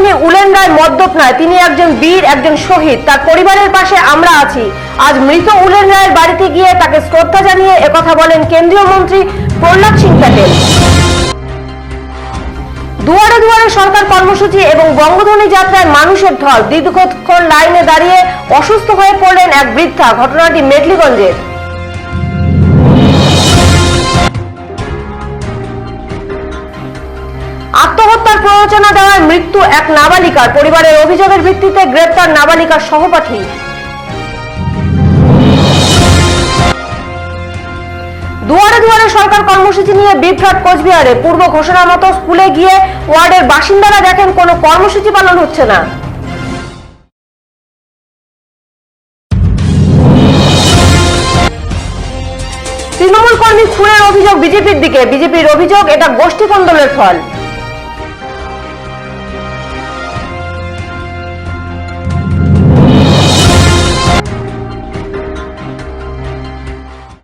কর্মী উলেন রায় মদ্যপ নয়, তিনি একজন বীর, একজন শহীদ। তার পরিবারের পাশে আমরা আছি। আজ মৃত উলেন রায়ের বাড়িতে গিয়ে তাকে শ্রদ্ধা জানিয়ে একথা বলেন কেন্দ্রীয় মন্ত্রী প্রহ্লাদ সিং প্যাটেল। দুয়ারে দুয়ারে সরকার কর্মসূচি এবং বঙ্গধ্বনি যাত্রায় মানুষের ঢল। দীর্ঘক্ষণ লাইনে দাঁড়িয়ে অসুস্থ হয়ে পড়লেন এক বৃদ্ধা। ঘটনাটি মেখলিগঞ্জের। আত্মহত্যার প্ররোচনা দেওয়ায় মৃত্যু এক নাবালিকার। পরিবারের অভিযোগের ভিত্তিতে গ্রেপ্তার নাবালিকার সহপাঠী। দুয়ারে দুয়ারে সরকার কর্মসূচি নিয়ে বিভ্রাট কোচবিহারে। পূর্ব ঘোষণা মতো স্কুলে গিয়ে ওয়ার্ডের বাসিন্দারা দেখেন কোনো কর্মসূচি পালন হচ্ছে না। তৃণমূল কর্মী খুনের অভিযোগ বিজেপির দিকে। বিজেপির অভিযোগ এটা গোষ্ঠী কোন্দলের ফল।